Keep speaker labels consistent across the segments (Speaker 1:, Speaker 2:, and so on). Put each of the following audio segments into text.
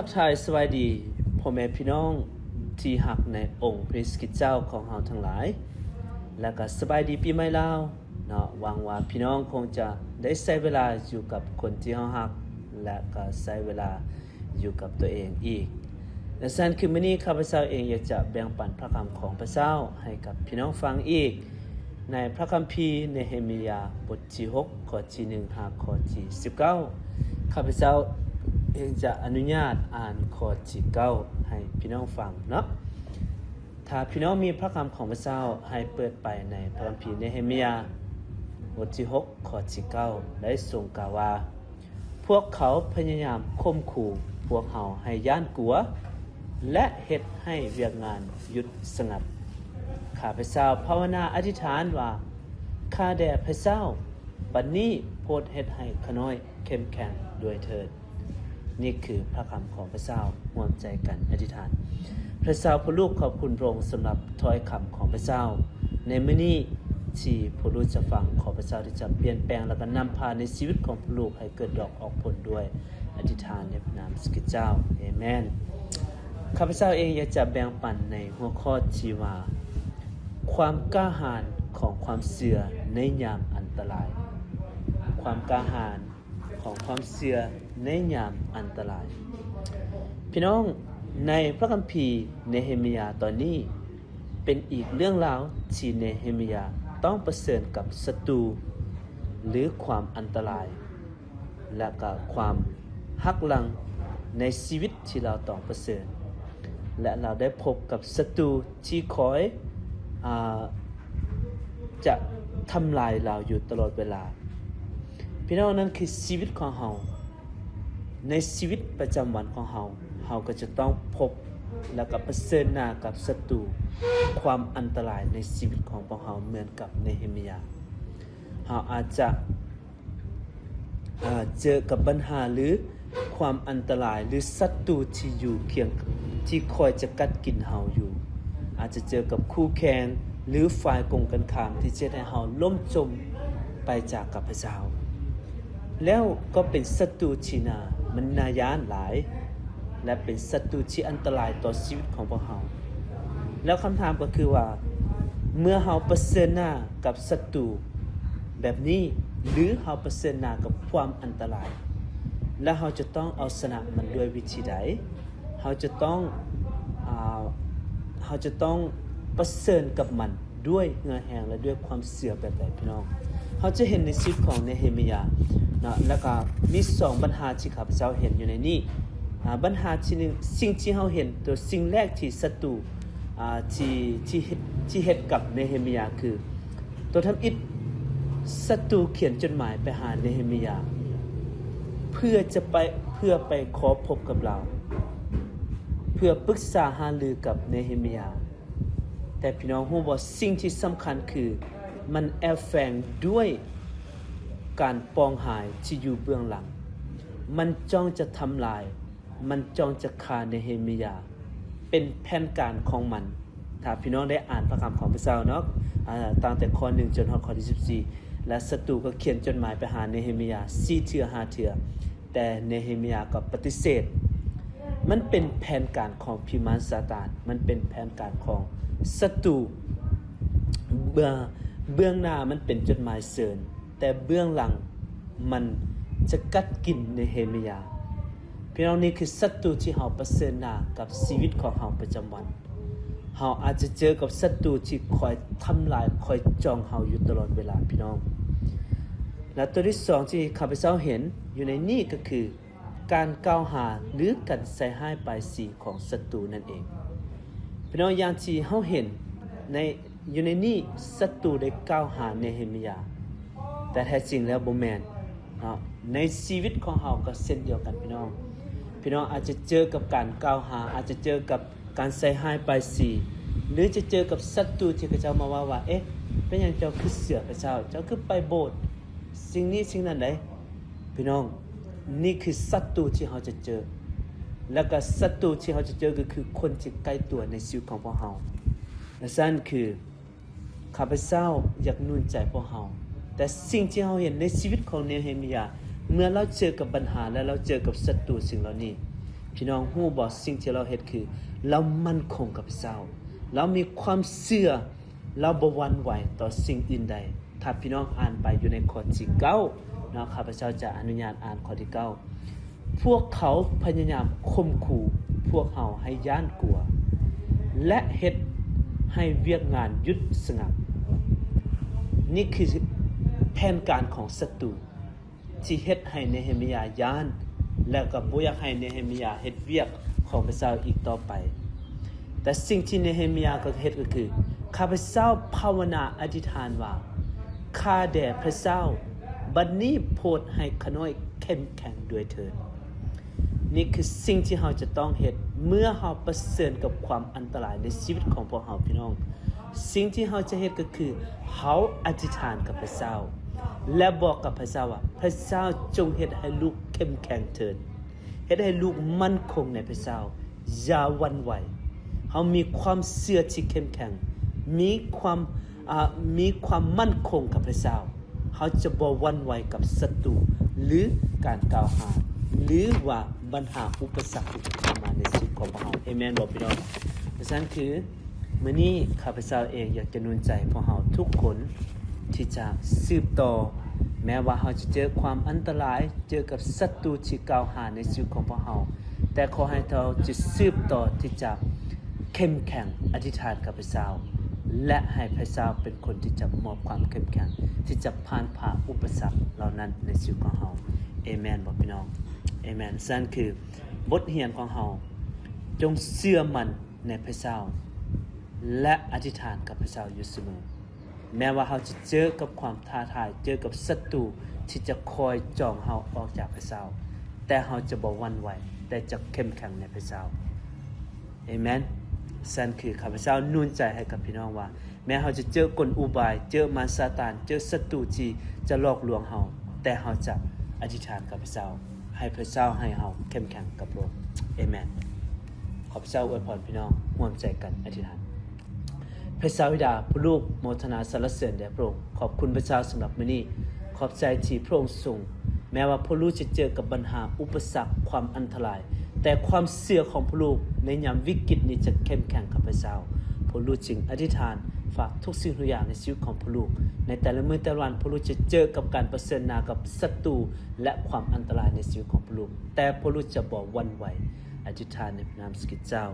Speaker 1: ทักทายสวัสดีพ่อแม่พี่น้องที่หักในองค์พระคริสต์เจ้าของเราทั้งหลายและก็สบายดีปีใหม่ลาวเนาะหวังว่าพี่น้องคงจะได้ใช้เวลาอยู่กับคนที่เราหักและก็ใช้เวลาอยู่กับตัวเองอีกและฉะนั้นคือมื้อนี้ข้าพเจ้าเองอยากจะแบ่งปันพระคำของพระเจ้าให้กับพี่น้องฟังอีกในพระคัมภีร์เนเฮมียาบทที่6ข้อที่1หาข้อที่19ข้าพเจ้าเองจะอนุญาตอ่านข้อที่9ให้พี่น้องฟังเนาะถ้าพี่น้องมีพระคำของพระเจ้าให้เปิดไปในพระคัมภีร์เนเฮมียาบทที่6ข้อที่9ได้ทรงกล่าวว่าพวกเขาพยายามข่มขู่พวกเขาให้ย่านกลัวและเฮ็ดให้เวียกงานหยุดสงัดข้าพเจ้าภาวนาอธิษฐานว่าข้าแด่พระเจ้าบัดนี้โปรดเฮ็ดให้ข้าน้อยเข้มแข็งด้วยเถิดนี่คือพระคำของพระเจ้าร่วมใจกันอธิษฐานพระเจ้าพระลูกขอบคุณพระองค์สำหรับถ้อยคำของพระเจ้าในมื้อนี้ที่พระลูกจะฟังขอพระเจ้าที่จะเปลี่ยนแปลงและก็นำพาในชีวิตของพระลูกให้เกิดดอกออกผลด้วยอธิษฐานในพระนามพระเจ้าอาเมนข้าพเจ้าเองอยากจะแบ่งปันในหัวข้อที่ว่าความกล้าหาญของความเชื่อในยามอันตรายความกล้าหาญของความเชื่อในยามอันตรายพี่น้องในพระคัมภีร์เนเฮมียาตอนนี้เป็นอีกเรื่องราวที่เนเฮมียาต้องเผชิญกับศัตรูหรือความอันตรายและก็ความหักหลังในชีวิตที่เราต้องเผชิญและเราได้พบกับศัตรูที่คอยจะทำลายเราอยู่ตลอดเวลาพี่น้องนั้นคือชีวิตของเราในชีวิตประจำวันของเราก็จะต้องพบแล้วก็เผชิญหน้ากับศัตรูความอันตรายในชีวิตของพวกเราเหมือนกับเนเฮมียาเราอาจจะเจอกับปัญหาหรือความอันตรายหรือศัตรูที่อยู่เคียงที่คอยจะกัดกินเราอยู่อาจจะเจอกับคู่แข่งหรือฝ่ายตรงกันข้ามที่จะให้เราล่มจมไปจากกับพระเจ้าแล้วก็เป็นศัตรูที่มันน่าย้านหลายและเป็นศัตรูที่อันตรายต่อชีวิตของพวกเราแล้วคำถามก็คือว่าเมื่อเราเผชิญหน้ากับศัตรูแบบนี้หรือเราเผชิญหน้ากับความอันตรายและเราจะต้องเอาชนะมันด้วยวิธีใดเราจะต้องเผชิญกับมันด้วยเหงื่อแห้งและด้วยความเชื่อแบบใดพี่น้องเราจะเห็นในชีวิตของเนเฮมียานะแล้วก็มี2ปัญหาที่ข้าพเจ้าเห็นอยู่ในนี้ปัญหาที่1สิ่งที่เราเห็นตัวสิ่งแรกที่ศัตรูที่เฮ็ดกับเนเฮมียาคือตัวทำอิฐศัตรูเขียนจดหมายไปหาเนเฮมียาเพื่อไปขอพบกับเราเพื่อปรึกษาหารือกับเนเฮมียาแต่พี่น้องรู้ว่าสิ่งที่สำคัญคือมันแอบแฝงด้วยการปองหายที่อยู่เบื้องหลังมันจ้องจะทำลายมันจ้องจะฆ่าเนเฮมียาเป็นแผนการของมันถ้าพี่น้องได้อ่านพระคำของพระเจ้าเนาะตั้งแต่ข้อ1จนถึงข้อที่14และศัตรูก็เขียนจดหมายไปหาเนเฮมียา4เทื่อ5เทื่อแต่เนเฮมียาก็ปฏิเสธมันเป็นแผนการของพิมานซาตานมันเป็นแผนการของศัตรูเบื้องหน้ามันเป็นจดหมายเชิญแต่เบื้องหลังมันจะกัดกินเนเฮมียาพี่น้องนี่คือศัตรูที่เราเผชิญหน้ากับชีวิตของเราประจำวันเราอาจจะเจอกับศัตรูที่คอยทำลายคอยจ้องเราอยู่ตลอดเวลาพี่น้องและตัวที่2ที่ข้าพเจ้าเห็นอยู่ในนี้ก็คือการกล่าวหาหรือการใส่ร้ายป้ายสีของศัตรูนั่นเองพี่น้องอย่างที่เราเห็นอยู่ในนี้ศัตรูได้กล่าวหาเนเฮมียาแต่แท้จริงแล้วบ่แม่นในชีวิตของเราก็เช่นเดียวกันพี่น้องอาจจะเจอกับการกล่าวหาอาจจะเจอกับการใส่ร้ายป้ายสีหรือจะเจอกับศัตรูที่เขาเจ้ามาว่าเอ๊ะเป็นหยังเจ้าคือเสือพระเจ้าเจ้าคือไปโบสถ์สิ่งนี้สิ่งนั้นได้พี่น้องนี่คือศัตรูที่เราจะเจอแล้วก็ศัตรูที่เราจะเจอก็คือคนที่ใกล้ตัวในชีวิตของพวกเราและนั่นคือข้าพเจ้าอยากหนุนใจพวกเราแต่สิ่งที่เราเห็นในชีวิตของเนเฮมียาเมื่อเราเจอกับปัญหาและเราเจอกับศัตรูสิ่งเหล่านี้ พี่น้องฮู้บ่สิ่งที่เราเฮ็ดคือเรามั่นคงกับพระเจ้าเรามีความเชื่อเราบ่หวั่นไหวต่อสิ่งอื่นใดถ้าพี่น้องอ่านไปอยู่ในข้อที่9นะข้าพเจ้าจะอนุญาตอ่านข้อที่9พวกเขาพยายามข่มขู่พวกเฮาให้ย่านกลัวและเฮ็ดให้เวียกงานหยุดสงับนี่คือแผนการของศัตรูที่เฮ็ดให้เนเฮมียาย้านแล้วก็บ่อยากให้เนเฮมียาเฮ็ดเวียกของพระเจ้าอีกต่อไปแต่สิ่งที่เนเฮมียาก็เฮ็ดก็คือข้าพเจ้าภาวนาอธิษฐานว่าข้าแด่พระเจ้าบัดนี้โปรดให้ข้าน้อยเข้มแข็งด้วยเถิดนี่คือสิ่งที่เราจะต้องเฮ็ดเมื่อเราเผชิญกับความอันตรายในชีวิตของพวกเราพี่น้องสิ่งที่เราจะเฮ็ดก็คือเราอธิษฐานกับพระเจ้าและบอกกับพระเจ้าว่าพระเจ้าจงเฮ็ดให้ลูกเข้มแข็งเถิดเฮ็ดให้ลูกมั่นคงในพระเจ้าอย่าหวั่นไหวเฮามีความเชื่อที่เข้มแข็งมีความมั่นคงกับพระเจ้าเฮาจะบ่หวั่นไหวกับศัตรูหรือการกล่าวหาหรือว่าปัญหาอุปสรรคที่จะเข้ามาในชีวิตของพวกเราเอเมนบ่พี่น้องเพราะฉะนั้นคือมื้อนี้ข้าพเจ้าเองอยากจะหนุนใจพวกเราทุกคนที่จะสืบต่อแม้ว่าเราจะเจอความอันตรายเจอกับศัตรูที่กล่าวหาในชีวิตของพวกเราแต่ขอให้เราจะสืบต่อที่จะเข้มแข็งอธิษฐานกับพระเจ้าและให้พระเจ้าเป็นคนที่จะมอบความเข้มแข็งที่จะผ่านอุปสรรคเหล่านั้นในชีวิตของเราเอเมนบ่พี่น้องเอเมนนั่นคือบทเรียนของเราจงเชื่อมั่นในพระเจ้าและอธิษฐานกับพระเจ้าอยู่เสมอแม้ว่าเราจะเจอกับความท้าทายเจอกับศัตรูที่จะคอยจองเราออกจากพระเจ้าแต่เราจะบ่หวั่นไหวแต่จะเข้มแข็งในพระเจ้าเอเมนนั่นคือข้าพเจ้าหนุนใจให้กับพี่น้องว่าแม้เราจะเจอกลอุบายเจอมารซาตานเจอศัตรูที่จะหลอกลวงเราแต่เราจะอธิษฐานกับพระเจ้าให้พระเจ้าให้เราเข้มแข็งกับพระองค์เอเมนขอพระเจ้าอวยพรพี่น้องร่วมใจกันอธิษฐานพระเจ้าบิดาพระลูกโมทนาสรรเสริญแด่พระองค์ขอบคุณพระเจ้าสำหรับมื้อนี้ขอบใจที่พระองค์ทรงแม้ว่าพระลูกจะเจอกับปัญหาอุปสรรคความอันตรายแต่ความเชื่อของพระลูกในยามวิกฤตนี้จะเข้มแข็งกับพระเจ้าพระลูกจึงอธิษฐานฝากทุกสิ่งทุกอย่างในชีวิตของพระลูกในแต่ละมื้อแต่ละวันพระลูกจะเจอกับการเผชิญหน้ากับศัตรูและความอันตรายในชีวิตของพระลูกแต่พระลูกจะบ่หวั่นไหวอธิษฐานในนามสกิดเจ้า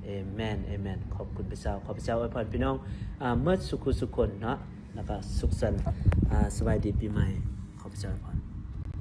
Speaker 1: เอเมนเอเมนขอบคุณพระเจ้าขอพระเจ้าอวยพรพี่น้องเมื่อสุขคนเนาะแล้วก็สุขสันต์สบายดีปีใหม่ขอพระเจ้าอวยพร